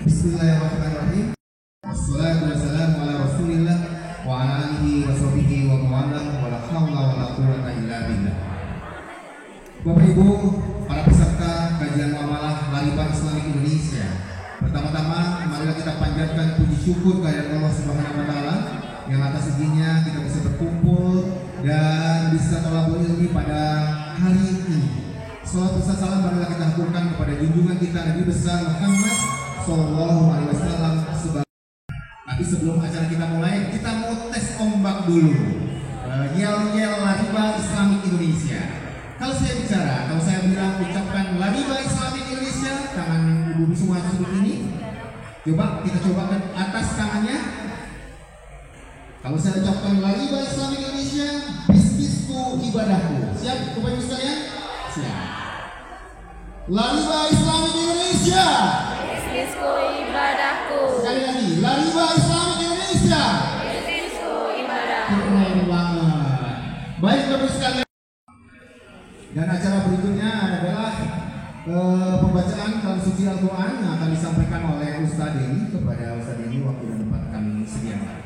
Bismillahirrahmanirrahim. Wassalatu wassalamu ala Rasulillah wa ala alihi wa sahbihi wa mawalah wa la haula wa la quwwata illa billah. Bapak Ibu, para peserta kajian muamalah Lariban Islamic Indonesia. Pertama-tama marilah kita panjatkan puji syukur kehadirat Allah Subhanahu wa taala yang atas izinnya kita bisa berkumpul dan bisa tolabul ilmi pada hari ini. Salawat besar salam marilah kita haturkan kepada junjungan kita Nabi besar Muhammad Sallallahu Alaihi Wasallam. Tapi sebelum acara kita mulai, kita mau tes ombak dulu. Yel-yel Lariban Islamic Indonesia. Kalau saya bicara, kalau saya bilang ucapkan Lariban Islamic Indonesia, tangan ibu semua seperti ini. Coba kita coba ke atas tangannya. Kalau saya ucapkan Lariban Islamic Indonesia, bisnisku ibadahku. Siap, Bapak Ibu sekalian? Siap. Lariban Islamic Indonesia, bisnisku ibadahku. Sekali lagi, Lariban Islamic Indonesia, bisnisku ibadahku. Keren banget. Baik Bapak sekalian. Dan acara berikutnya adalah pembacaan kalam suci Al-Quran yang akan disampaikan oleh Ustaz Denny. Kepada Ustaz Denny, waktu dan tempat kami sediakan.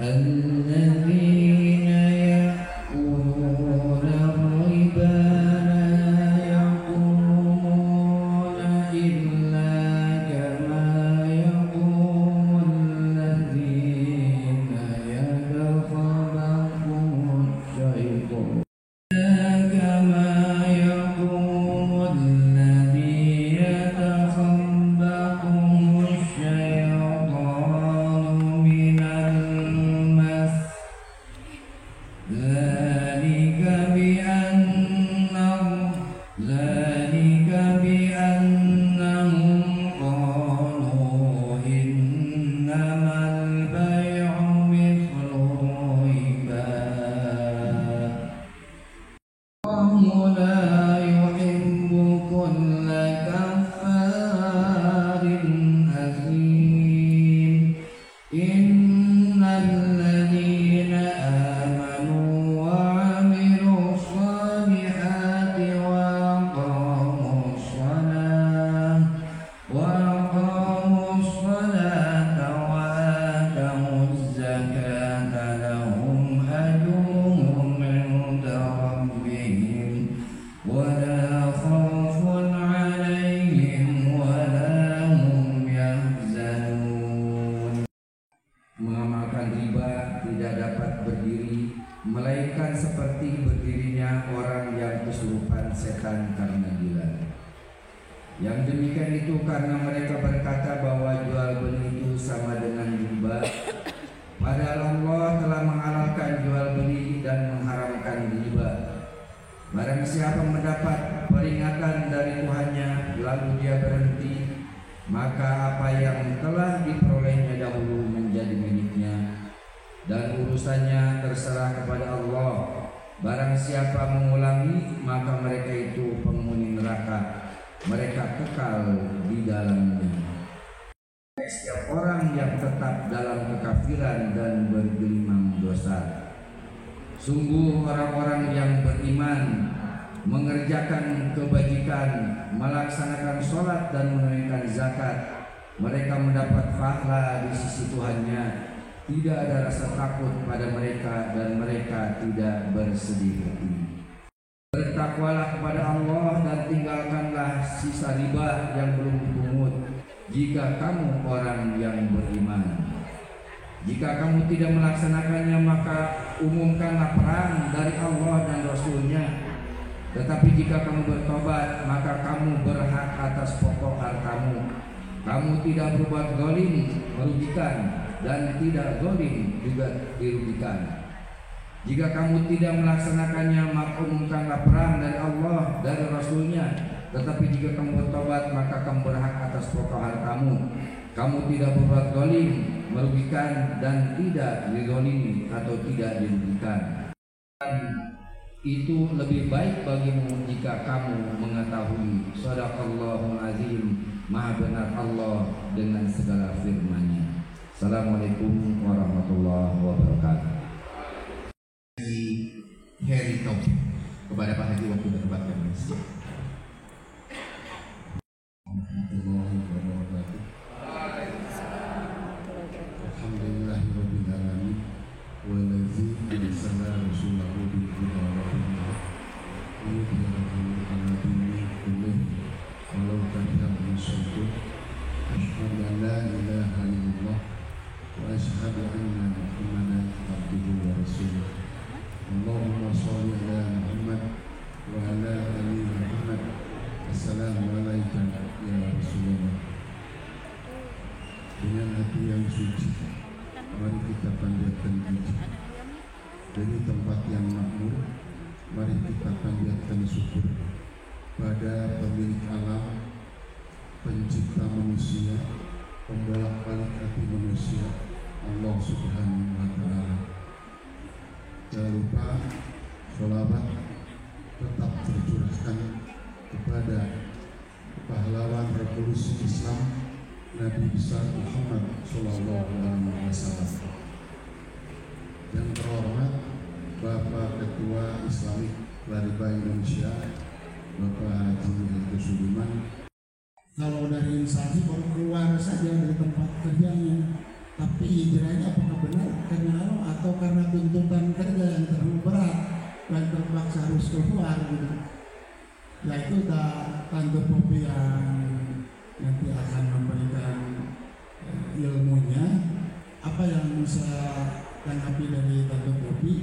الذين يأكلون الربا لا يقومون إلا كما يقوم الذي يتخبطه الشيطان كما يقوم الذي يتخبطه الشيطان من المس ذلك بأنهم قالوا إنما البيع مثل الربا والله لا يحب كل كفار أثيم إن الذين آمنوا وعملوا الصالحات وأقاموا الصلاة وآتوا الزكاة لهم أجرهم عند ربهم ولا خوف عليهم ولا هم يحزنون. Mengamalkan riba tidak dapat berdiri melainkan seperti berdirinya orang yang kesurupan setan karena gila. Yang demikian itu karena mereka berkata bahwa jual beli itu sama dengan riba, padahal Allah telah menghalalkan jual beli dan mengharamkan riba. Barang siapa mendapat peringatan dari Tuhannya lalu dia berhenti, maka apa yang telah diperolehnya dahulu menjadi miliknya dan urusannya terserah kepada Allah. Barang siapa mengulangi, maka mereka itu penghuni neraka, mereka kekal di dalamnya. Setiap orang yang tetap dalam kekafiran dan bergelimang dosa, sungguh orang-orang yang beriman mengerjakan kebajikan, melaksanakan sholat dan menunaikan zakat, mereka mendapat pahala di sisi Tuhannya. Tidak ada rasa takut pada mereka dan mereka tidak bersedih hati. Bertakwalah kepada Allah dan tinggalkanlah sisa riba yang belum dipungut jika kamu orang yang beriman. Jika kamu tidak melaksanakannya, maka umumkanlah perang dari Allah dan Rasul-Nya. Tetapi jika kamu bertobat, maka kamu berhak atas pokok hartamu. Kamu tidak berbuat zalim merugikan dan tidak zalim juga dirugikan. Jika kamu tidak melaksanakannya, maka umumkanlah perang dari Allah dari Rasul-Nya. Tetapi jika kamu bertobat, maka kamu berhak atas pokok hartamu. Kamu tidak berbuat zalim, merugikan dan tidak dizalimi atau tidak dirugikan. Itu lebih baik bagimu jika kamu mengetahui. Shadaqallahul azim, maha benar Allah dengan segala firman-Nya. Assalamualaikum warahmatullahi wabarakatuh. Heri Taufik kepada Pak Haji waktu ditempatkan di sini. Warahmatullahi wabarakatuh. Alhamdulillahirabbil alamin wallazi arsala rasulahu bil huda wa dinil haq liyudhhirahu 'ala dini kullihi walau karihal musyrikun. Asyhadu an la ilaha illallah wa asyhadu anna Muhammadan abduhu wa rasuluh. Allahumma shalli ala Muhammad wa ala ali Muhammad. Assalamualaikum ya Rasulullah. Dengan hati yang suci, mari kita panjatkan puji. Dari tempat yang makmur, mari kita panjatkan syukur pada pemilik alam, pencipta manusia, pembolak-balik hati manusia, Allah Subhanahu wa Ta'ala. Jangan lupa sholawat tetap tercurahkan kepada pahlawan revolusi Islam Nabi besar Muhammad Sallallahu Alaihi Wasallam. Yang terhormat Bapak Ketua Islamic Lariba Indonesia, Bapak Haji Suliman. Kalau dari instansi baru keluar saja dari tempat kerjanya, tapi hijrahnya apakah benar karena Allah atau karena tuntutan kerja yang terlalu berat dan terpaksa harus keluar gitu. Ya itu Tante Popi yang nanti akan memberikan ilmunya. Apa yang saya tanggapi dari Tante Popi,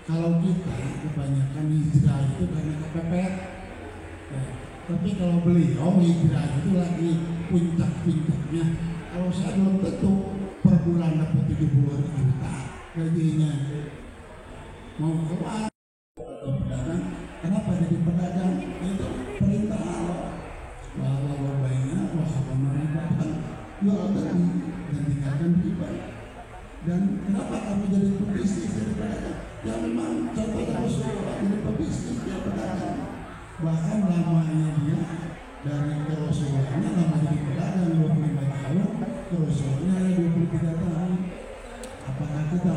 kalau kita kebanyakan hijrah itu karena kepepet, tapi kalau beliau hijrah itu lagi puncak-puncaknya. Kalau saya belum tentu per bulan dapat 70 juta gajinya, mau keluar atau pedagang. Kenapa jadi pedagang? Itu perintah Allah. Bahwa baiknya wahana riba kan jual beli dan tinggalkan riba. Dan kenapa kami jadi pebisnis dari pedagang? Ya memang contohnya Rasulullah jadi pebisnis dia pedagang. Bahkan lamanya dia dari Rasulullah lama jadi pedagang 25 tahun, Rasulullah 23 tahun. Apakah kita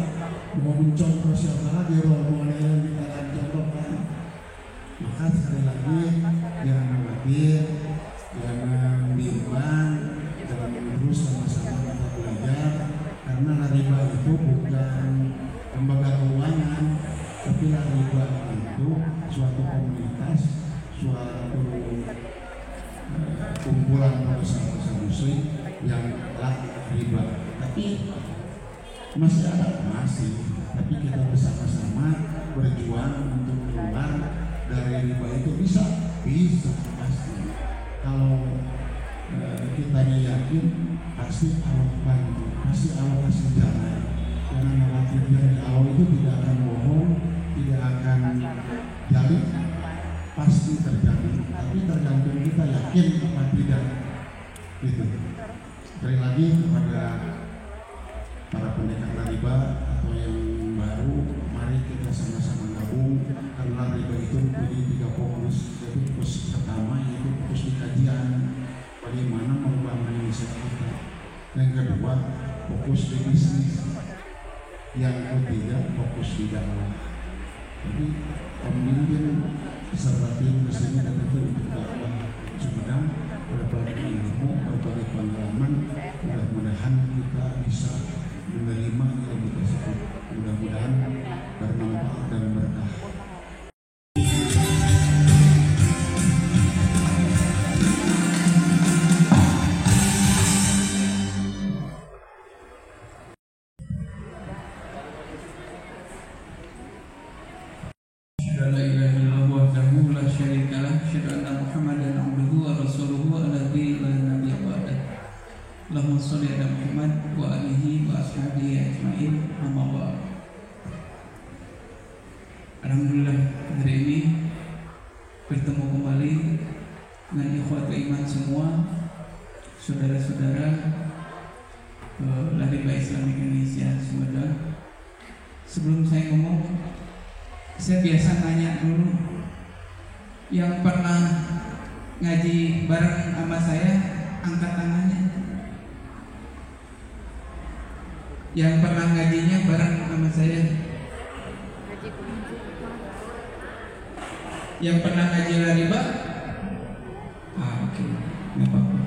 mau mencontoh siapa lagi role model yang kita akan contohkan? Maka sekali lagi jangan khawatir, jangan bimbang, jangan terus sama-sama kita belajar, karena riba itu bukan lembaga keuangan, tapi riba itu suatu komunitas, suatu kumpulan pengusaha muslim yang telah riba. Tapi masih ada, tapi kita bersama-sama berjuang untuk keluar dari riba itu bisa pasti. Kalau kita yakin pasti Allah bantu, pasti Allah kasih jalan. Jangan khawatir, dari Allah itu tidak akan bohong, tidak akan jalin, pasti terjadi. Tapi tergantung kita yakin apa tidak. Gitu. Sekali lagi kepada para pendekar riba atau yang baru, mari kita sama-sama gabung, karena riba itu mempunyai 3 fokus. Jadi fokus pertama yaitu fokus di kajian bagaimana mengubah mindset kita. Yang kedua fokus di bisnis. Yang ketiga fokus di dakwah. Jadi pemimpin beserta tim kesini dan itu untuk dakwah Sumedang berbagi ilmu, berbagi pengalaman. Mudah-mudahan kita bisa menerima ilmu tersebut. Mudah-mudahan bermanfaat dan berkah. La ilaha illallah wahdahu la syarika lah, asyhadu anna Muhammadan abduhu wa rasuluhu alladzi la nabiyya ba'dah. Allahumma shalli ala Muhammad wa alihi wa ashabihi ajmain. Amma ba'd. Alhamdulillah hari ini bertemu kembali dengan ikhwat iman semua, saudara-saudara Lariba Islamic Indonesia Sumedang. Sebelum saya ngomong, saya biasa nanya dulu, yang pernah ngaji bareng sama saya angkat tangannya. Yang pernah ngajinya bareng sama saya. Yang pernah ngaji Lariba? Oke, nggak apa-apa.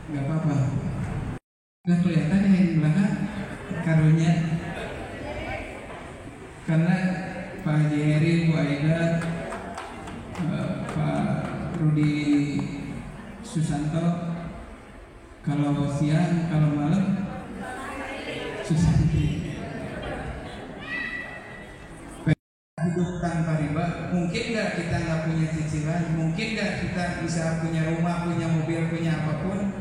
Nggak apa-apa. Nggak kelihatan yang belakang karunya. Karena Pak Haji Heri, Bu Aida, Pak Rudi Susanto, kalau siang, kalau malam Susanti. Hidup tanpa riba, mungkin nggak kita nggak punya cicilan, mungkin nggak kita bisa punya rumah, punya mobil, punya apapun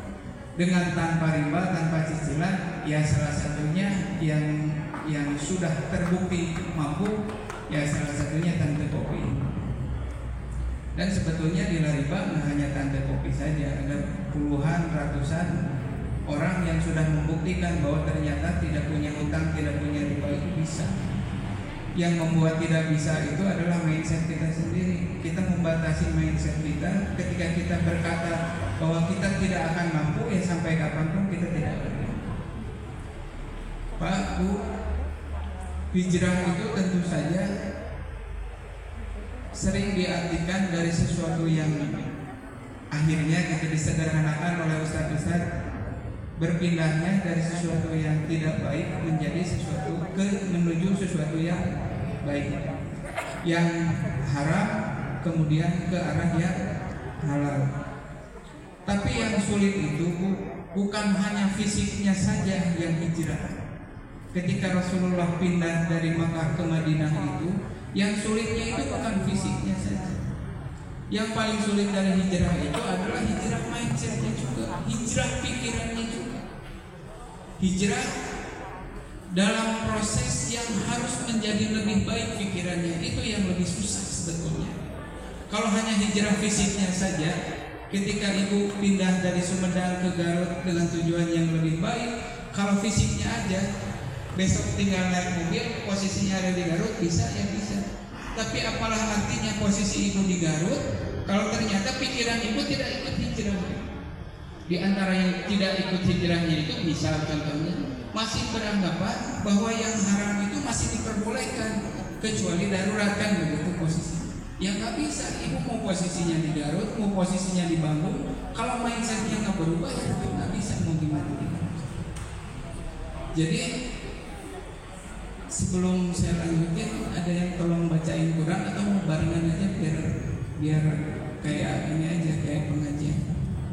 dengan tanpa riba, tanpa cicilan. Ya salah satunya yang sudah terbukti mampu, ya salah satunya Tante Kopi. Dan sebetulnya di Lariba nggak hanya Tante Kopi saja, ada puluhan, ratusan orang yang sudah membuktikan bahwa ternyata tidak punya utang, tidak punya riba itu bisa. Yang membuat tidak bisa itu adalah mindset kita sendiri. Kita membatasi mindset kita ketika kita berkata bahwa kita tidak akan mampu, ya sampai kapanpun kita tidak akan mampu. Pak, Bu, hijrah itu tentu saja sering diartikan dari sesuatu yang akhirnya gitu disederhanakan oleh ustadz-ustadz, berpindahnya dari sesuatu yang tidak baik menjadi sesuatu menuju sesuatu yang baik, yang haram kemudian ke arah yang halal. Tapi yang sulit itu bukan hanya fisiknya saja yang hijrah. Ketika Rasulullah pindah dari Makkah ke Madinah itu, yang sulitnya itu bukan fisiknya saja. Yang paling sulit dari hijrah itu adalah hijrah mindsetnya juga, hijrah pikirannya juga. Hijrah dalam proses yang harus menjadi lebih baik pikirannya, itu yang lebih susah sebetulnya. Kalau hanya hijrah fisiknya saja, ketika ibu pindah dari Sumedang ke Garut dengan tujuan yang lebih baik, kalau fisiknya aja, besok tinggal naik mobil, posisinya ada di Garut, bisa ya bisa. Tapi apalah artinya posisi ibu di Garut kalau ternyata pikiran ibu tidak ikut hijrah. Di antara yang tidak ikut hijrahnya itu, misal contohnya masih beranggapan bahwa yang haram itu masih diperbolehkan kecuali darurat, kan begitu posisi. Ya nggak bisa, ibu mau posisinya di Garut, mau posisinya di Bandung, kalau mindsetnya nggak berubah ya nggak bisa, mau gimana. Jadi sebelum saya lanjutin, ada yang tolong bacain Quran atau mau barengan aja biar kayak ini aja, kayak pengajian.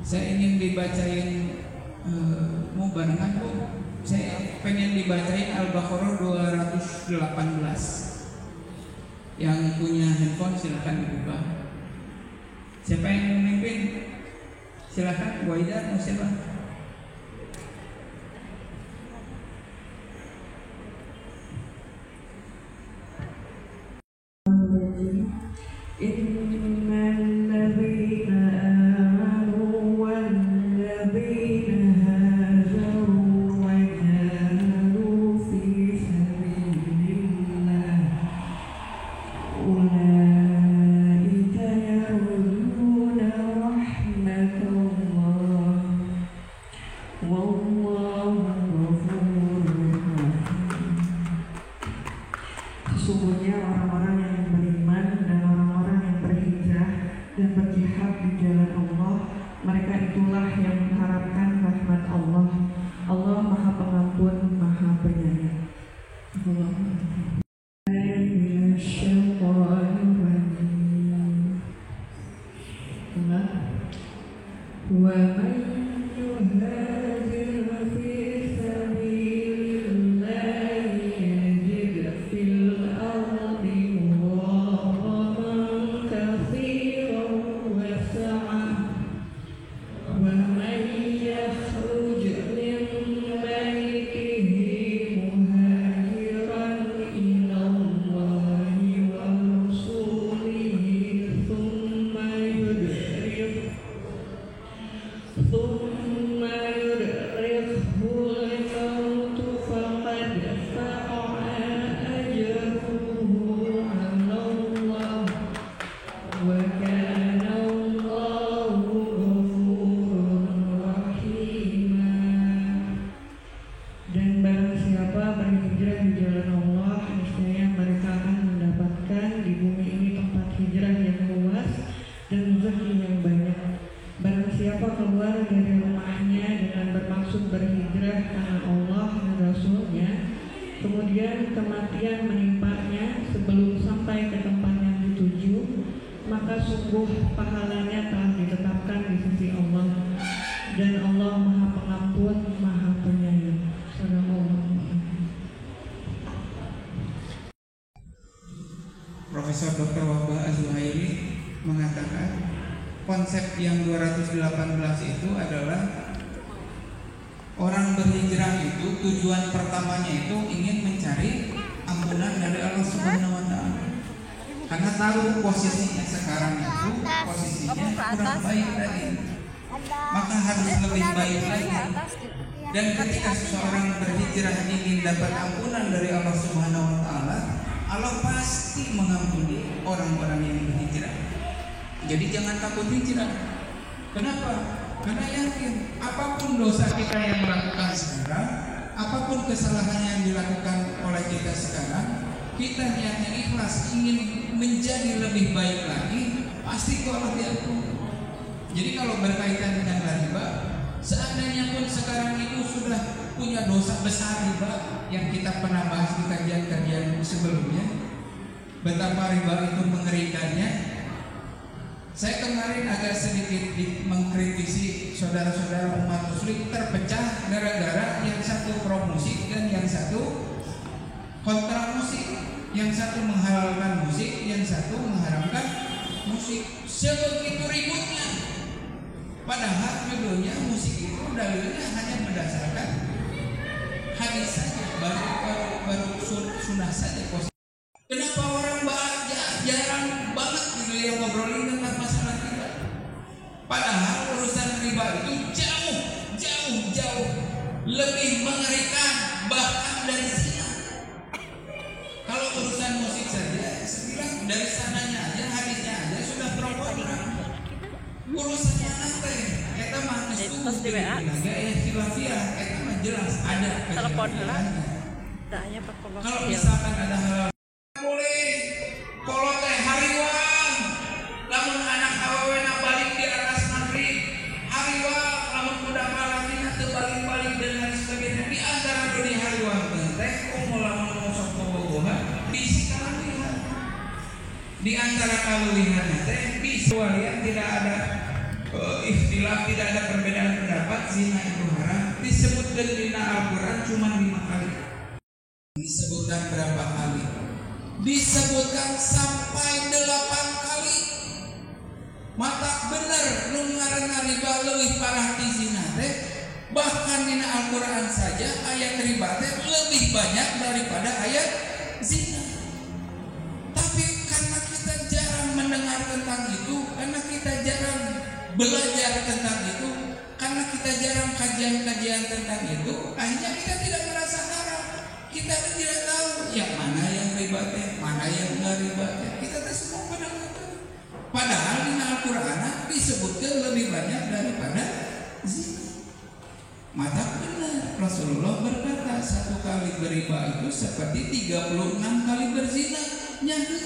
Saya ingin dibacain, mau barengan Bu. Saya pengen dibacain Al-Baqarah 218. Yang punya handphone silakan dibuka. Siapa yang memimpin? Silakan Bu Aida, mau siapa? Sesungguhnya orang-orang yang beriman dan orang-orang yang berhijrah dan berjihad di jalan Allah, mereka itulah yang mengharapkan rahmat Allah. Allah Maha Pengampun, Maha Penyayang. ثم يدركه keluar dari rumahnya dengan bermaksud berhijrah karena Allah dan Rasul-Nya, kemudian kematian menimpanya sebelum sampai ke tempat yang dituju, maka sungguh pahalanya telah ditetapkan di sisi Allah, dan Allah Maha Pengampun, Maha Penyayang. Profesor Dr. Wahbah Az-Zuhairi mengatakan konsep yang 218 itu adalah orang berhijrah itu tujuan pertamanya itu ingin mencari ampunan dari Allah Subhanahu wa taala. Karena tahu posisinya sekarang itu posisinya kurang baik tadi. Maka harus lebih baik lagi. Dan ketika seseorang berhijrah ingin dapat ampunan dari Allah Subhanahu wa taala, Allah pasti mengampuni orang-orang yang berhijrah. Jadi jangan takut hijrah. Kenapa? Karena yakin apapun dosa kita yang melakukan sekarang, apapun kesalahan yang dilakukan oleh kita sekarang, kita niatnya ikhlas ingin menjadi lebih baik lagi, pasti Allah diampuni. Jadi kalau berkaitan dengan riba, seandainya pun sekarang itu sudah punya dosa besar riba yang kita pernah bahas di kajian-kajian sebelumnya, betapa riba itu mengerikannya. Saya kemarin agak sedikit mengkritisi saudara-saudara umat muslim terpecah gara-gara yang satu pro musik dan yang satu kontra musik, yang satu menghalalkan musik, yang satu mengharamkan musik. Sebegitu ributnya. Padahal judulnya musik itu dalilnya hanya berdasarkan hadis saja, baru sunnah saja. Kenapa orang jarang banget gitu yang ngobrolin tentang masalah riba? Padahal urusan riba itu jauh lebih mengerikan bahkan dari zina. Kalau urusan musik saja, saya bilang dari sananya aja, hadisnya aja sudah pro kontra. Urusannya nanti, kita mah itu ya khilafiyah, kita mah jelas ada kekhilafiyahnya. Kalau misalkan ada hal boleh kalau teh hariwang, namun anak awalnya balik di atas maghrib, hariwang, namun budak malatina terbalik-balik dan lain sebagainya. Di antara dunia hariwang teh, lamun ngosok bobogohan, bisi kaluwihan. Di antara kaluwihan teh, bisi walian tidak ada ikhtilaf, tidak ada perbedaan pendapat, zina itu haram. Disebutkan di Al-Quran cuma 5 kali. Disebutkan berapa kali? Disebutkan sampai 8 kali. Mata bener nu ngaranna riba leuwih parah ti zina teh. Bahkan di Al-Quran saja ayat riba teh lebih banyak daripada ayat zina. Tapi karena kita jarang mendengar tentang itu, karena kita jarang belajar tentang itu, karena kita jarang kajian-kajian tentang itu, akhirnya kita tidak merasa haram. Kita tidak tahu yang mana yang riba teh, mana yang enggak riba teh. Kita teh semua pada tahu. Padahal di Al-Quran disebutkan lebih banyak daripada zina. Mata benar, Rasulullah berkata 1 kali beriba itu seperti 36 kali berzina. Nyata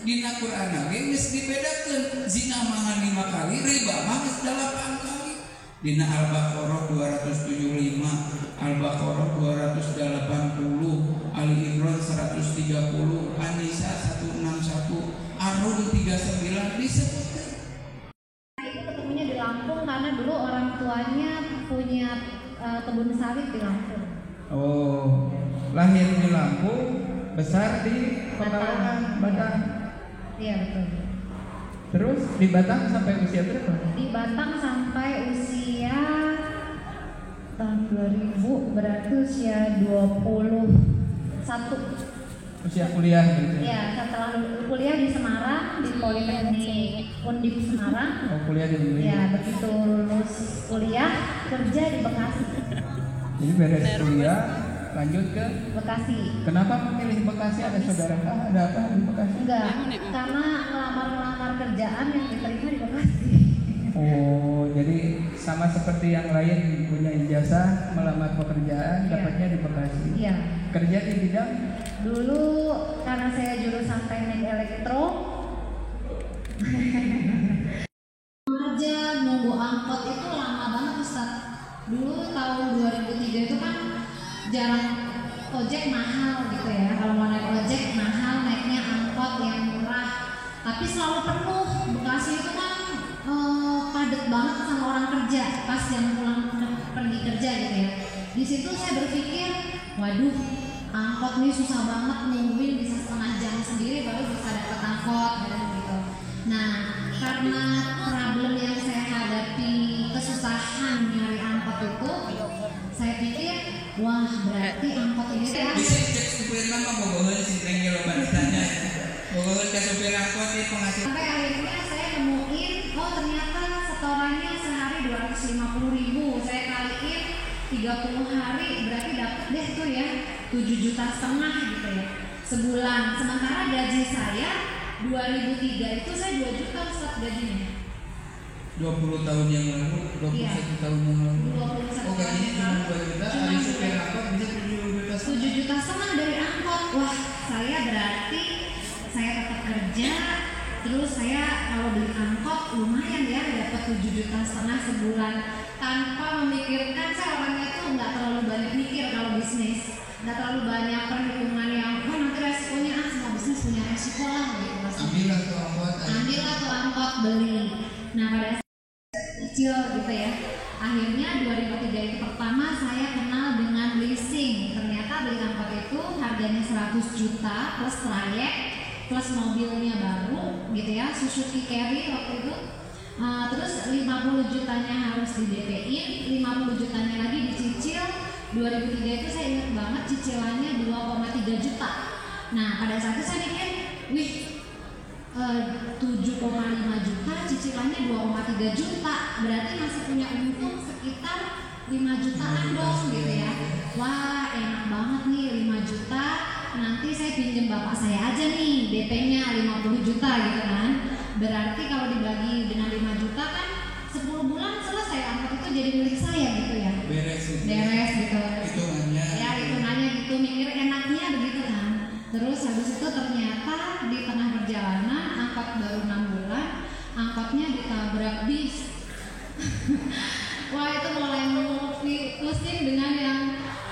di Al-Quran geus dibedakeun, zina mah 5 kali, riba mah 8 kali. Di Al-Baqarah 275, Al-Baqarah 280, Ali Imran 130, An-Nisa 161, Ar-Rum 39 disebutkan. Itu ketemunya di Lampung karena dulu orang tuanya punya kebun sawit di Lampung. Oh, lahir di Lampung, besar di Pekalongan, Batang. Iya betul. Terus di Batang sampai usia berapa? Di Batang sampai usia tahun 2000, berarti usia 21. Usia kuliah gitu. Iya, setelah kuliah di Semarang di Politeknik Undip Semarang. Oh, kuliah di Undip. Ya, begitu lulus kuliah kerja di Bekasi. Jadi beres kuliah lanjut ke Bekasi. Kenapa memilih Bekasi? Ada saudara kah? Ada apa di Bekasi? Enggak, karena ngelamar kerjaan yang diterima di Bekasi. Oh, jadi sama seperti yang lain punya ijazah melamar pekerjaan, dapatnya di Bekasi. Iya. Kerja di bidang? Dulu karena saya jurusan teknik elektro, aja nunggu angkot itu lama jarang ojek mahal gitu ya. Kalau mau naik ojek mahal, naiknya angkot yang murah. Tapi selalu penuh. Bekasi itu kan padat banget sama orang kerja pas jam pulang pergi kerja gitu ya. Di situ saya berpikir, waduh, angkot nih susah banget, nungguin bisa setengah jam sendiri baru bisa dapat angkot gitu. Nah, karena problem yang saya hadapi, kesusahan nyari angkot itu, saya pikir, wah berarti angkot ini bisa cek supir nama bobohan si tengil ditanya bobohan ke supir angkot di penghasil. Sampai akhirnya saya nemuin, oh ternyata setorannya sehari 250.000, saya kaliin 30 hari berarti dapat deh tuh ya 7,5 juta gitu ya sebulan. Sementara gaji saya 2003 itu saya 2 juta start gajinya. 20 tahun yang lalu, 21 tahun yang lalu. 21 Oh gajinya cuma 2 juta, hari supir angkot bisa 7,5 juta dari angkot. Wah, saya berarti saya tetap kerja, terus saya kalau beli angkot lumayan ya dapat 7,5 juta sebulan tanpa memikirkan. Saya orangnya tuh nggak terlalu banyak mikir kalau bisnis, nggak terlalu banyak perhitungan yang nanti resikonya semua bisnis punya resiko lah gitu. Ambillah tuh angkot beli. Nah pada kecil gitu ya. Akhirnya 2003 itu pertama saya kenal dengan leasing. Ternyata beli angkot itu harganya 100 juta plus trayek plus mobilnya baru gitu ya, Suzuki Carry waktu itu. Terus 50 jutanya harus di DP-in, 50 jutanya lagi dicicil. 2003 itu saya ingat banget cicilannya 2,3 juta. Nah pada saat itu saya mikir, wih 7,5 juta cicilannya 2,3 juta berarti masih punya untung sekitar 5 jutaan dong gitu ya. Wah enak banget nih 5 juta, nanti saya pinjem bapak saya aja nih DP-nya 50 juta gitu kan. Berarti kalau dibagi dengan 5 juta kan 10 bulan selesai, angkot itu jadi milik saya gitu ya. Beres gitu. Hitungannya. Ya hitungannya gitu, mikir enaknya begitu kan. Terus habis itu ternyata di tengah perjalanan angkot baru 6 bulan, angkotnya ditabrak bis. Wah itu mulai pusing dengan yang,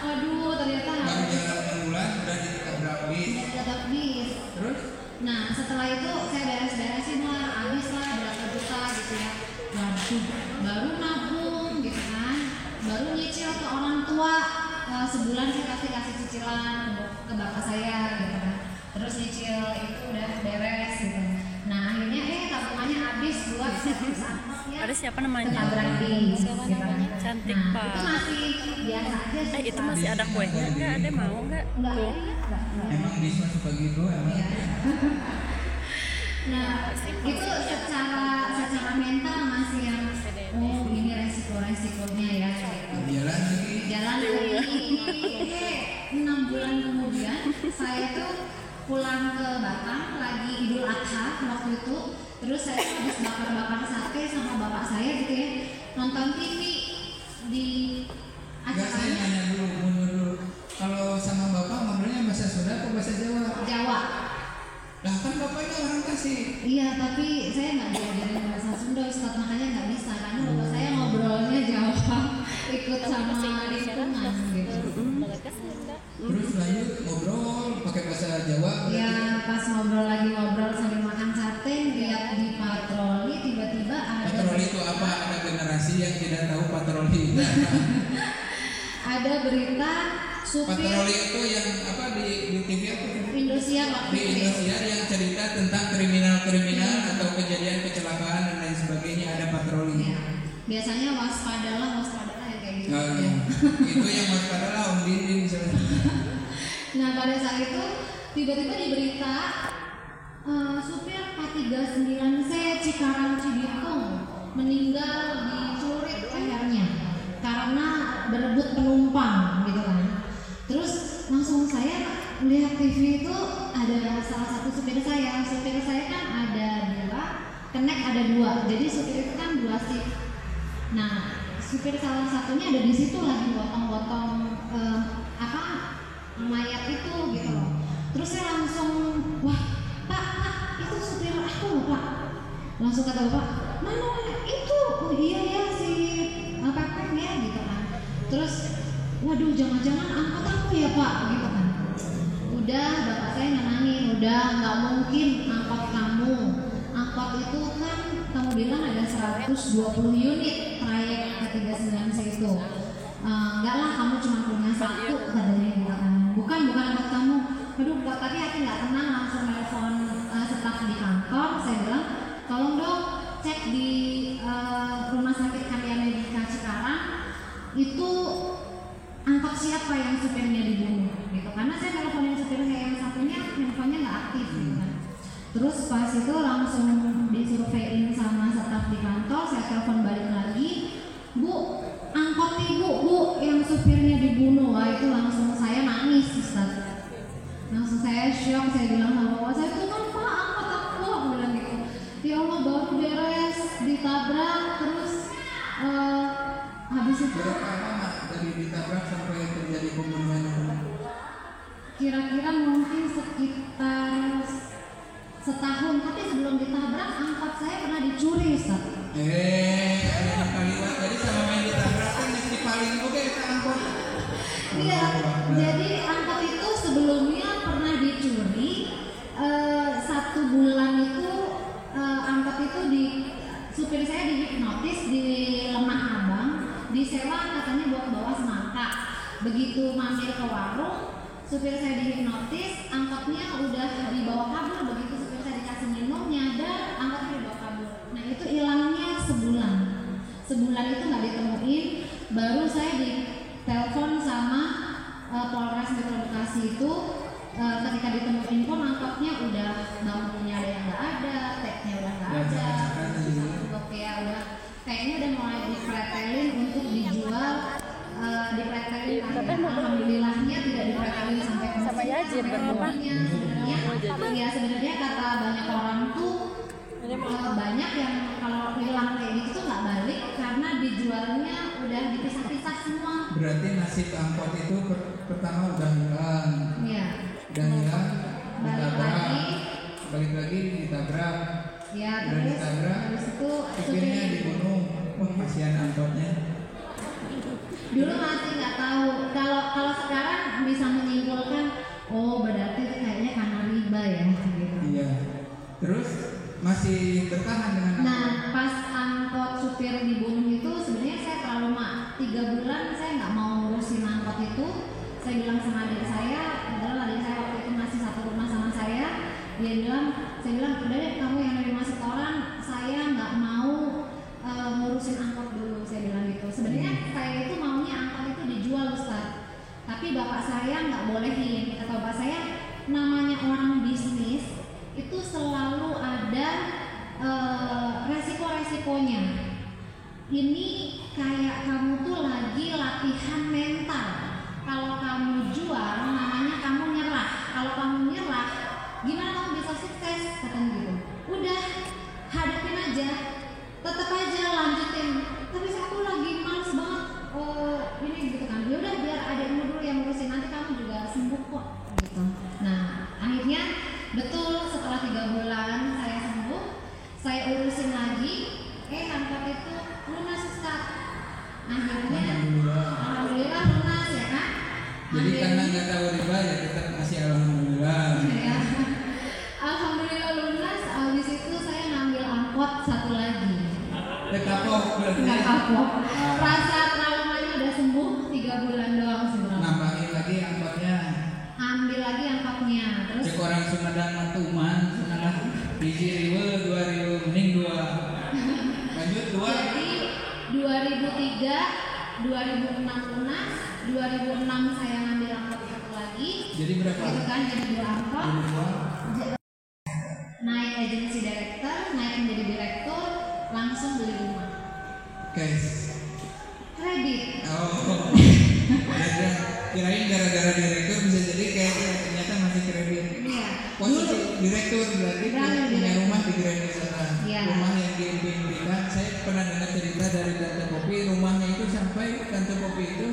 waduh ternyata baru jalan 6 bulan udah ditabrak bis. Terus? Nah setelah itu saya beres-beresin lah, habis lah berapa juta gitu ya. Waduh, baru nabung gitu kan, baru nyicil ke orang tua. Sebulan saya kasih cicilan ke bapak saya gitu kan. Terus nyicil itu udah beres gitu. Nah akhirnya tabungannya habis buat servis angkotnya. Ada siapa namanya? Bis, gitu kan. Cantik Nah, Pak. itu masih biasa aja sih. Itu masih ada kuenya enggak? Ada mau enggak? Tuh. Emang bis masuk gitu emang. Iya. Nah itu secara mental masih yang ini resikonya ya gitu. Jalan lagi 6 bulan kemudian saya tuh pulang ke Batam lagi Idul Adha waktu itu. Terus saya habis bakar sate sama bapak saya gitu ya, nonton TV di Enggak, saya nanya mundur dulu. Kalau sama bapak ngobrolnya bahasa Sunda atau bahasa Jawa? Lah kan bapaknya orang Tasik. Iya, tapi saya nggak diajarin bahasa Sunda Ustaz, makanya nggak bisa karena bapak saya ngobrolnya Jawa, ikut sama lingkungan gitu. Terus lanjut ngobrol pakai bahasa Jawa. Ya pas ngobrol sambil makan sate, lihat di patroli tiba-tiba ada. Patroli itu apa? Ada generasi yang tidak tahu patroli. Ada berita supir. Patroli itu yang apa di TV apa? Indosiar waktu di Indosiar yang cerita tentang kriminal atau kejadian kecelakaan dan lain sebagainya, ada patroli. Ya. Biasanya waspadalah yang kayak gitu. Itu yang waspadalah Om Dinding misalnya. Nah pada saat itu tiba-tiba di berita supir K39C Cikarang Cibitung meninggal dicelurit lehernya karena berebut penumpang gitu kan. Terus langsung saya melihat TV itu ada salah satu supir saya kan ada 2, kenek ada 2, jadi supir itu kan 2 shift. Nah supir salah satunya ada di situ lagi potong-potong mayat itu gitu loh. Terus saya langsung, wah pak itu supir aku loh pak. Langsung kata bapak, mana itu? Oh iya ya si Pepeng ya gitu kan. Terus waduh jangan-jangan angkot aku ya Pak gitu kan. Udah bapak saya nenangin, udah nggak mungkin angkot kamu. Angkot itu kan kamu bilang ada 120 unit trayek ke 396 itu. Enggak lah, kamu cuma punya satu katanya gitu kan. Bukan angkot kamu. Aduh Pak, tapi hati nggak tenang, langsung telepon staf di kantor. Saya bilang tolong dong cek di rumah sakit Karya Medika Cikarang itu angkot siapa yang supirnya dibunuh gitu, karena saya teleponin supirnya yang satunya handphonenya nggak aktif gitu kan. Terus pas itu langsung disurvein sama staf di kantor, saya telepon balik lagi, Bu, angkot ibu Bu yang supirnya dibunuh. Wah itu langsung saya nangis Ustaz, langsung saya shock. Saya bilang sama bapak saya, itu kan Pak angkot aku bilang gitu. Ya Allah, baru beres ditabrak terus habis itu berapa lama dari ditabrak sampai terjadi pembunuhan? Kira-kira mungkin sekitar setahun, tapi sebelum ditabrak angkot saya pernah dicuri Ustaz. Ada kaliwat, jadi sama main ditabrak kan mesti paling oke kita angkot. Iya, jadi angkot itu sebelumnya pernah dicuri. 1 bulan itu angkot itu supir saya dihipnotis di Lemah Abang, disewa katanya buat bawa semangka. Begitu mampir ke warung, supir saya dihipnotis, angkotnya udah dibawa kabur. Begitu supir saya dikasih minum, nyadar, angkotnya dibawa kabur. Nah itu hilangnya sebulan itu nggak ditemuin. Baru saya ditelepon sama Polres Metro Bekasi itu, ketika ditemuin pun angkotnya udah bangkunya ada yang nggak ada, tagnya udah nggak ada, ya udah kayaknya udah mulai dipretelin untuk dijual, dipretelin. Alhamdulillahnya tidak dipretelin sampai ke sebenarnya kata banyak orang tuh banyak yang kalau hilang kayak gitu nggak balik karena dijualnya udah dipisah-pisah semua. Berarti nasib angkot itu pertama udah hilang. Iya. Udah hilang, balik lagi ditabrak. Ya, udah terus ditabrak, habis itu supirnya dibunuh. Wah, kasihan angkotnya. Dulu masih nggak tahu. Kalau sekarang bisa menyimpulkan, oh berarti kayaknya karena riba ya gitu. Iya. Terus masih bertahan dengan angkot. Nah, pas angkot supir dibunuh itu sebenarnya saya trauma. 3 bulan saya nggak mau ngurusin angkot itu. Saya bilang sama adik saya, adalah adik saya waktu itu masih satu rumah sama saya. Saya bilang udah deh kamu yang nerima setoran, saya nggak mau ngurusin angkot dulu. Saya bilang gitu. Sebenarnya saya itu maunya angkot itu dijual Ustaz, tapi bapak saya nggak bolehin. Kata bapak saya, namanya orang bisnis itu selalu ada resiko-resikonya. Ini kayak kamu tuh lagi latihan mental. Kalau kamu jual, namanya kamu nyerah. Kalau kamu nyerah, gimana kamu bisa sukses? Katanya gitu. Udah, hadapin aja, tetap aja lanjutin. Tapi aku lagi males banget. Ini gitu kan. Ya udah biar adikmu dulu yang ngurusin, nanti kamu juga sembuh kok. Gitu. Nah, akhirnya betul setelah 3 bulan saya sembuh, saya urusin lagi. Angkot itu lunas Ustaz. Akhirnya alhamdulillah lunas ya kan. Jadi karena nggak tahu riba ya tetap masih alhamdulillah. Ya. Alhamdulillah lunas. Habis itu saya ngambil angkot satu lagi. Kapok berarti. Nggak kapok. Rasa traumanya udah sembuh 3 bulan doang sebenarnya. Nambahin lagi angkotnya. Ambil lagi angkotnya. Terus cek orang Sumedang mantuman, senang biji riwe 2000 mending 2. Lanjut 2. Jadi 2003, 2006 lunas, 2006 saya ngambil angkot satu lagi. Jadi berapa? Itu kan jadi 2 angkot. Naik agensi director, naik menjadi direktur, langsung beli rumah. Guys. Kredit. Oh. Kirain gara-gara direktur bisa jadi kayaknya ternyata masih kredit. Iya. Posisi direktur berarti punya rumah di Grand Wisata. Iya. Rumah yang diimpikan. Saya pernah dengar cerita dari Tante Popi, rumahnya itu sampai Tante Popi itu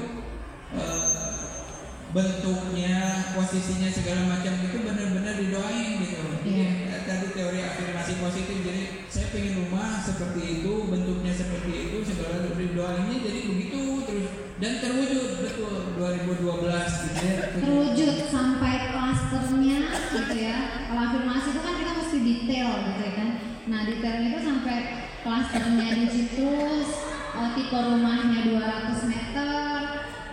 bentuknya, posisinya segala macam itu benar-benar didoain gitu. Jadi tadi teori afirmasi positif. Jadi saya pengen rumah seperti itu, bentuknya seperti itu, segala didoainnya jadi begitu terus dan terwujud betul. 2012 gitu ya. terwujud sampai klasternya gitu ya. Kalau afirmasi itu kan kita mesti detail gitu ya kan. Nah detailnya itu sampai klasternya di situ, tipe rumahnya 200 meter,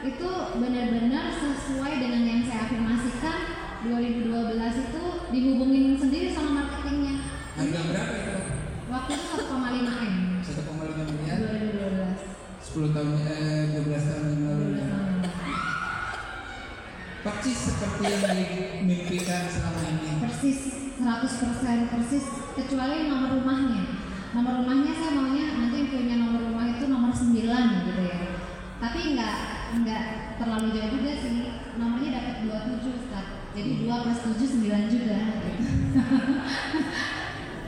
itu benar-benar sesuai dengan yang saya afirmasikan. 2012 itu dihubungin sendiri sama marketingnya. Harga berapa itu? Waktu itu 1,5 M. 1,5 miliar. 2012. 12 tahun yang lalu. Persis seperti yang dimimpikan selama ini. Persis 100% persis, kecuali nomor rumahnya. Nomor rumahnya saya maunya nanti punya nomor rumah itu nomor 9 gitu ya. Tapi enggak terlalu jauh juga sih. Nomornya dapat 27 Ustaz. Jadi 2 plus 7 9 juga gitu.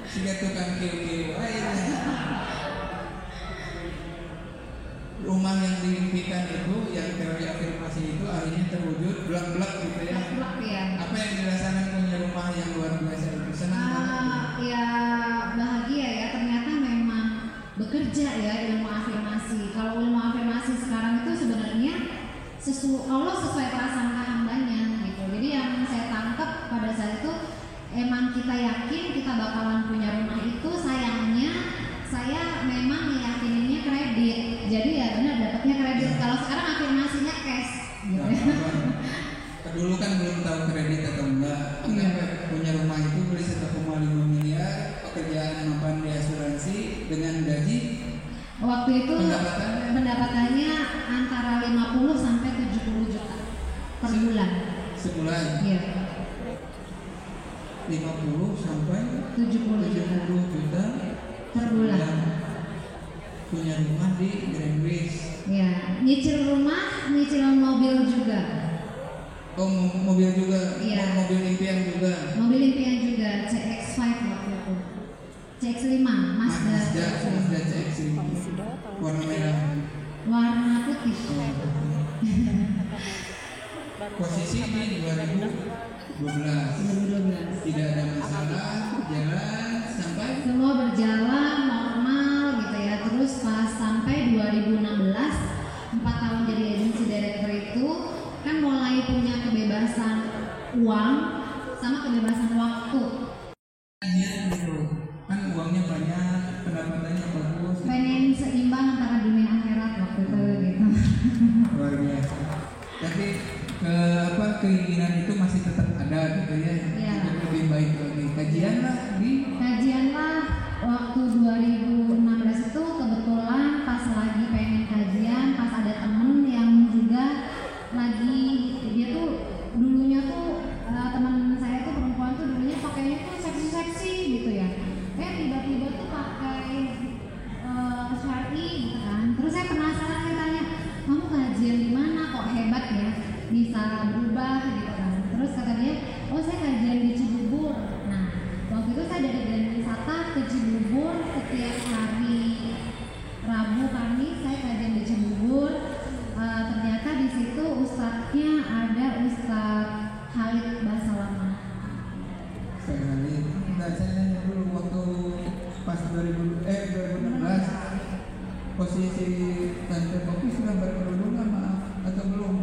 Sehingga tukang kiu-kiu aja. Rumah yang dimimpikan itu, yang teori afirmasi itu akhirnya terwujud belak-belak gitu ya. Blak ya. Apa yang dirasakan punya rumah yang luar biasa itu? Senang banget. Ya bahagia ya, ternyata memang bekerja ya ilmu afirmasi. Kalau ilmu afirmasi sekarang itu sebenarnya Allah sesuai prasangka hambanya gitu. Jadi yang saya tangkap pada saat itu, emang kita yakin kita bakalan punya rumah itu, sayangnya saya memang meyakininnya kredit. Jadi ya benar dapatnya kredit. Kalau sekarang afirmasinya cash gitu. Dulu kan belum tahu kredit atau enggak. Punya rumah itu beli 1,5 miliar, pekerjaan mapan di asuransi dengan gaji. Waktu itu pendapatannya antara 50 sampai 70 juta per bulan. Sebulan. Iya. 50 sampai 70 juta per bulan. Punya rumah di Greenwich. Ya, nyicil rumah, nyicil mobil juga. Oh, mobil juga. Iya. Mobil impian juga. Mobil impian juga, CX-5 waktu itu. CX-5, Mazda CX-5. Warna merah. Warna putih. Posisi di 2012. Tidak ada masalah, jalan sampai Semua berjalan normal gitu ya. Terus pas sampai 2016, 4 tahun jadi agency director itu kan mulai punya kebebasan uang sama kebebasan waktu. gitu. Kan uangnya banyak, pendapatannya bagus. Pengen seimbang antara dunia akhirat waktu itu gitu. Luar biasa. Tapi keinginan itu masih tetap ada gitu ya. Iya. Untuk lebih baik lagi. Kajian Kajian lah waktu 2016 itu kebetulan pas lagi pengen kajian, pas ada temen yang juga lagi, dia tuh dulunya tuh teman saya tuh perempuan tuh dulunya pakainya tuh seksi-seksi gitu ya. Tiba-tiba tuh pakai syar'i gitu kan. Terus saya penasaran, saya tanya, kamu kajian di mana kok hebat ya bisa berubah gitu kan. Terus kata dia, oh saya kajian di Cibubur. Nah waktu itu saya dari Grand Wisata ke Cibubur setiap hari Rabu Kamis saya kajian di Cibubur. Ternyata di situ ustadznya ada Ustadz Khalid Basalamah. Saya nanya dulu waktu pas 2016 posisi Tante Popi sudah berkerudung atau belum?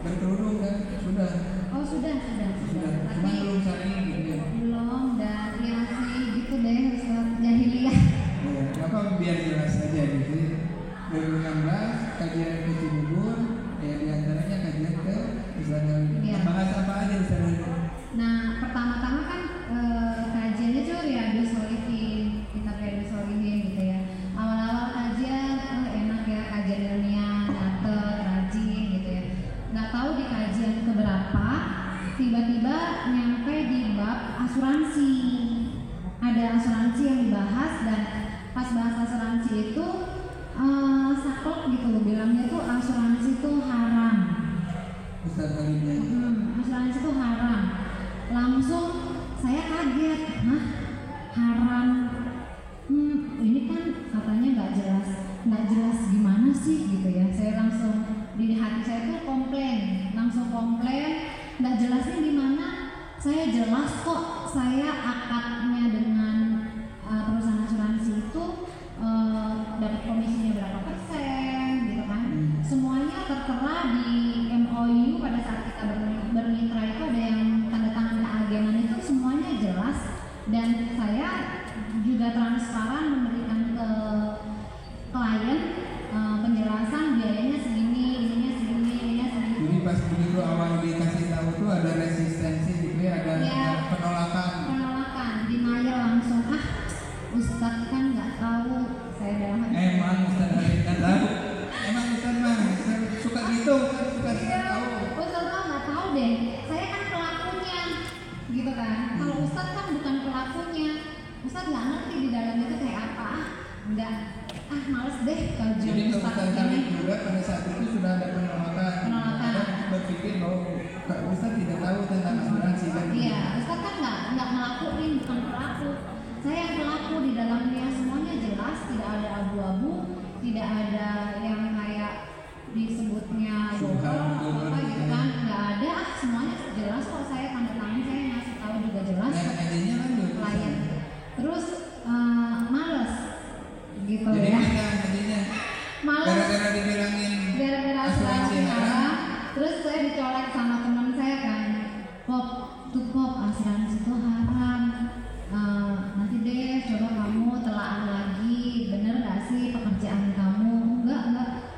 Berkerudung kan? Sudah. Oh sudah. Cuma belum saling gitu ya. Belum, dan ya masih gitu deh, Ustadz jahiliyah. Ya, apa biar jelas aja gitu. 2016 kajian ke Cibubur, ya diantaranya kajian ke Ustadz Khalid. Iya. Bahas apa aja Ustadz Khalid? Nah pertama-tama kan kajiannya tuh Riyadhus Shalihin, kitab Riyadhus Shalihin gitu ya. Awal-awal kajian enak ya, kajian ilmiah, nyatet, rajin gitu ya. Nggak tahu di kajian keberapa tiba-tiba nyampe di bab asuransi. Ada asuransi yang dibahas, dan pas bahas asuransi itu saklek gitu loh, bilangnya tuh asuransi itu haram. Ustadz Khalidnya. Asuransi itu haram. Langsung saya kaget, haram. Ini kan katanya nggak jelas gimana sih gitu ya. Saya langsung di hati saya tuh langsung komplain, nggak jelasnya di mana. Saya jelas kok, saya akadnya dengan perusahaan asuransi itu dapat komisinya berapa persen gitu kan. Semuanya tertera di saat kita bermitra itu ada yang tanda tangan keagenan itu semuanya jelas, dan saya juga transparan memberikan ke klien penjelasan biayanya segini, ininya segini, ininya segini. Jadi pas begitu awal dikasih tahu tuh ada resistensi gitu ya, ada penolakan. Denial langsung, Ustadz kan nggak tahu, saya dalam hati. Emang Ustadz nggak tahu. Emang Ustadz mah suka gitu, suka tahu. Ustadz mah nggak tahu deh, saya kan pelakunya, gitu kan. Kalau Ustadz kan bukan pelakunya, Ustadz nggak ngerti di dalam itu kayak apa, males deh kajian Jadi kalau Ustadz kita cari ini. juga pada saat itu sudah ada penolakan. Ada berpikir bahwa Kak Ustadz tidak tahu tentang asuransi kan? Iya, Ustadz kan nggak ngelakuin, bukan pelaku. Saya yang pelaku, di dalamnya semuanya jelas, tidak ada abu-abu, tidak ada yang kayak disebutnya bocor atau apa gitu kan, nggak ada, semuanya jelas kok. Saya tanda tangan, saya ngasih tahu juga jelas. Adanya lanjut. Klien. Terus males, gitu Jadi ya. adanya Males. gara-gara dibilangin Gara-gara asuransi haram, terus saya dicolek sama teman saya kan, Pop, asuransi itu haram. Nanti deh coba kamu telaah lagi, bener gak sih pekerjaan kamu? Enggak,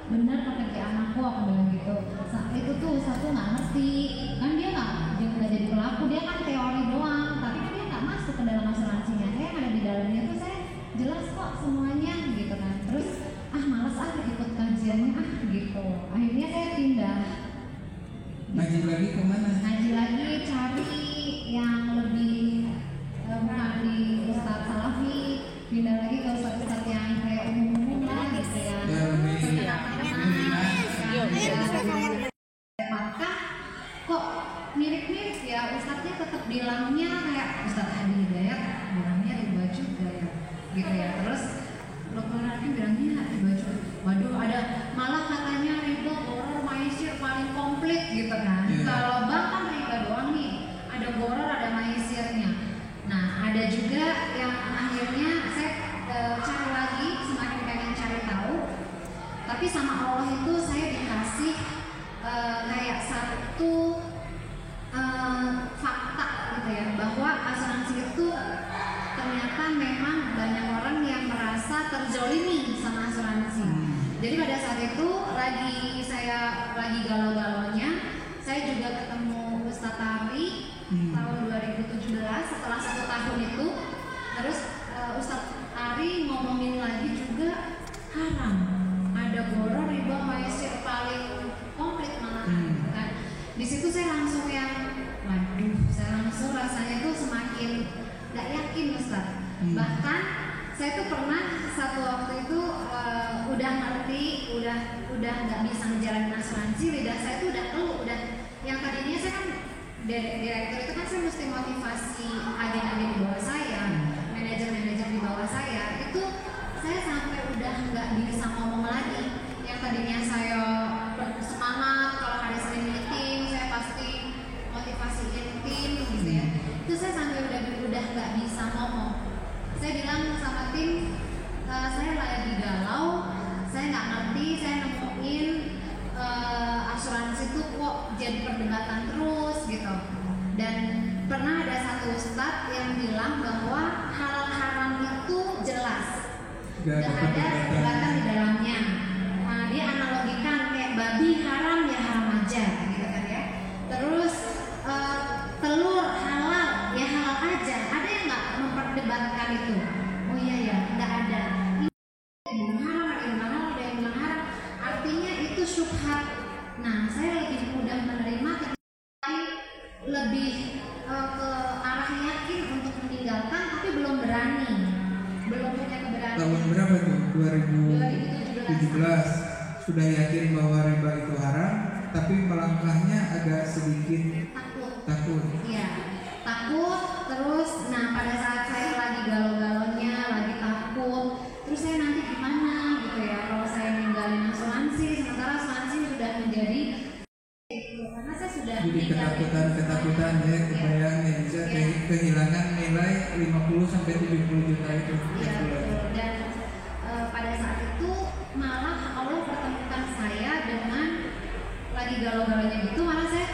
bener pekerjaan aku bilang gitu. Itu tuh satu nggak ngerti, kan dia nggak jadi pelaku, dia kan teori doang, tapi kan dia nggak masuk ke dalam asuransinya. Saya yang ada di dalamnya tuh saya jelas kok semuanya gitu kan. Terus males ikut kajiannya gitu. Akhirnya saya pindah. ngaji lagi kemana? Ngaji lagi, cari yang lebih bukan di Ustadz Salafi, pindah lagi ke Ustadz yang kayak umum-umum lah gitu ya. Maka kok mirip-mirip ya, Ustadznya tetap bilangnya kayak Ustadz Hadi Hidayat bilangnya riba juga ya, gitu ya. Terus Dr. Hadi bilangnya riba juga. Waduh, ada malah katanya riba goror maisir paling komplit gitu kan. Kalau bank kan riba doang nih, ada goror ada maisirnya. Nah, ada juga yang akhirnya saya cari lagi, semakin pengen cari tahu. Tapi sama Allah itu saya dikasih kayak satu fakta gitu ya, bahwa asuransi itu ternyata memang banyak orang yang merasa terzolimi sama asuransi. Jadi pada saat itu saya lagi galau-galaunya, saya juga ketemu Ustadz Tari tahun 2017 setelah 1 tahun itu. Terus Ustadz Ari ngomongin lagi juga haram, ada goror, riba, maisir paling komplit malah kan. Di situ saya langsung saya langsung rasanya tuh semakin gak yakin Ustadz. Bahkan saya tuh pernah satu waktu itu udah ngerti, udah nggak bisa ngejalanin asuransi, lidah saya tuh udah keluh, udah yang tadinya saya kan direktur itu kan saya mesti motivasi agen-agen di bawah saya, manajer-manajer di bawah saya, itu saya sampai udah nggak bisa ngomong lagi. Yang tadinya saya semangat kalau hari Senin meeting, saya pasti motivasiin tim gitu ya, itu saya sampai udah nggak bisa ngomong. Saya bilang sama tim, saya lagi galau, saya nggak ngerti, saya nemuin asuransi itu kok jadi perdebatan terus gitu. Dan pernah ada satu ustadz yang bilang bahwa halal haram itu jelas, gak ada perdebatan di dalamnya. Dia analogikan kayak babi haram ya haram aja gitu kan ya. Terus telur halal ya halal aja. Ada yang nggak memperdebatkan itu? Oh iya ya, nggak ada. Ini haram, ada yang halal, ada yang bilang haram. Artinya itu syubhat. Nah, saya lebih mudah menerima ketika lebih ke arah yakin untuk meninggalkan, tapi belum berani, belum punya keberanian. Tahun berapa tuh? 2017. Sudah yakin bahwa riba itu haram, tapi melangkahnya agak sedikit takut. Iya, takut. Terus, nah pada saat saya lagi galau-galaunya, lagi takut, terus saya nanti gimana gitu ya? Kalau saya ninggalin asuransi, sementara asuransi sudah menjadi karena saya sudah jadi ketakutan ya, kebayang ya, bisa kehilangan nilai 50-70 juta itu. Iya, dan pada saat itu malah Allah pertemukan saya dengan lagi galau-galaunya gitu, malah saya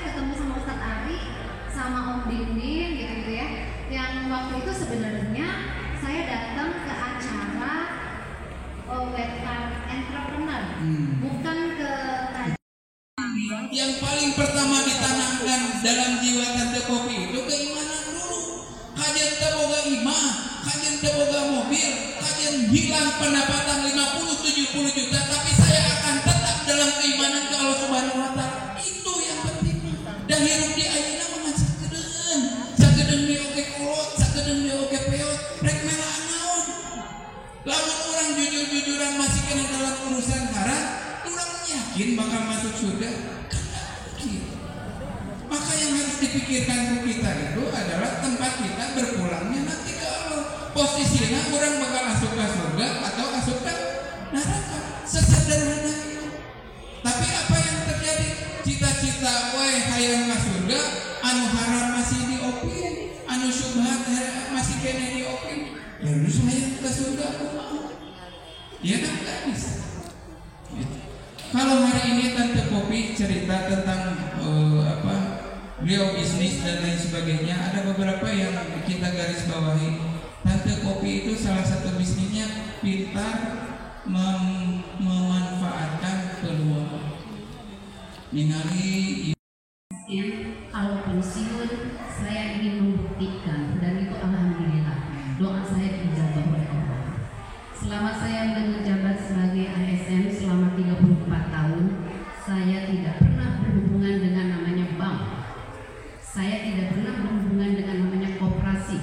yang paling pertama ditanamkan dalam jiwa Tante Popi itu keimanan dulu. Kajian teboga imah, kajian teboga mobil, kajian hilang pendapatan 50-70 juta, tapi saya akan tetap dalam keimanan ke Allah Subhanahu wa Ta'ala. Itu yang penting. Dan hirup di ayeuna mah sakedeung di oge kolot, sakedeung di oge peot, rek melaan naon. Lamun orang jujur-jujuran masih kena dalam urusan haram, orang yakin bakal masuk surga. Maka yang harus dipikirkan ke kita itu adalah tempat kita berpulangnya nanti ke Allah. Posisinya orang bakal masuk ke surga atau masuk ke neraka. Sesederhana itu. Tapi apa yang terjadi? Cita-cita wae hayang ka surga, anu haram masih diopin, anu syubhat masih kena diopin. Ya lu hayang ka surga aku mau. Ya kan enggak bisa. Kalau hari ini Tante Popi cerita tentang beliau bisnis dan lain sebagainya, ada beberapa yang kita garis bawahi. Tante Popi itu salah satu bisnisnya pintar memanfaatkan peluang. Ningali kalau pensiun saya ingin membuktikan, dan itu alhamdulillah doa saya dijabah oleh Allah. Selama saya menjabat sebagai ASN selama 34 tahun, saya tidak pernah berhubungan dengan namanya bank. Saya tidak pernah berhubungan dengan namanya koperasi.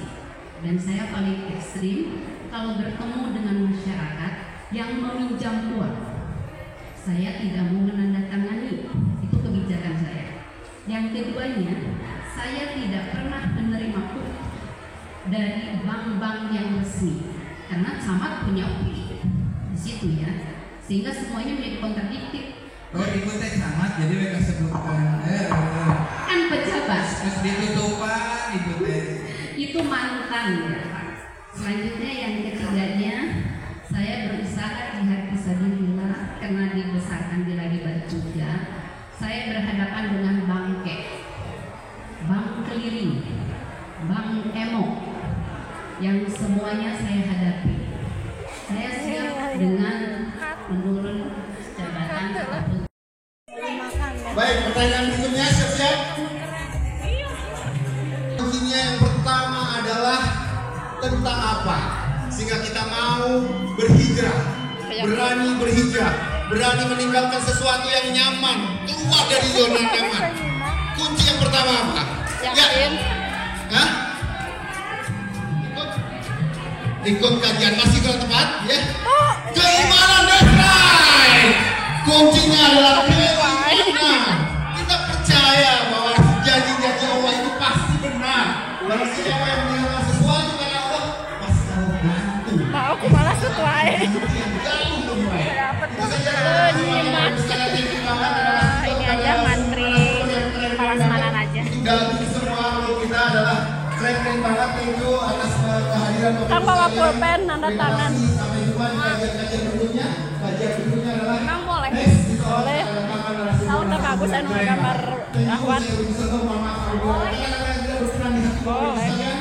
Dan saya paling ekstrim kalau bertemu dengan masyarakat yang meminjam uang. Saya tidak mau menandatangani. Itu kebijakan saya. Yang keduanya, saya tidak pernah menerima uang dari bank-bank yang resmi. Karena Camat punya UPI di situ ya, sehingga semuanya menjadi kontradiktif. Oh, ibu teh Camat, jadi mereka sebutkan kan pejabat. Terus ditutupan ibu teh. Itu mantan ya. Selanjutnya yang ketiganya, saya berusaha jihad fisabilillah karena dibesarkan di Lagi Batuja. Saya berhadapan dengan bangke, bank keliling, bank emok, yang semuanya saya hadapi. Saya siap dengan menurun jabatan ataupun. Baik, pertanyaan berikutnya siap-siap. Kuncinya yang pertama adalah tentang apa? Sehingga kita mau berhijrah, berani berhijrah, berani meninggalkan sesuatu yang nyaman, keluar dari zona nyaman. Kunci yang pertama apa? Yakin. Hah? Ikut kajian masih ke tempat ya? Keimanan, that's right. Kuncinya adalah keimanan. Kita percaya bahwa janji-janji Allah itu pasti benar. Barang siapa yang meninggalkan sesuatu karena Allah pasti Allah bantu. Mau aku malah sesuai. Ini aja mantri Palasmanan aja. Dalam semua kita adalah keren banget itu atas kehadiran Kan bawa pulpen, nanda tangan. Sampai jumpa di kajian berikutnya. Kajian berikutnya adalah Emang boleh? Boleh. Tahu tak bagus anu gambar Rahwan? Boleh.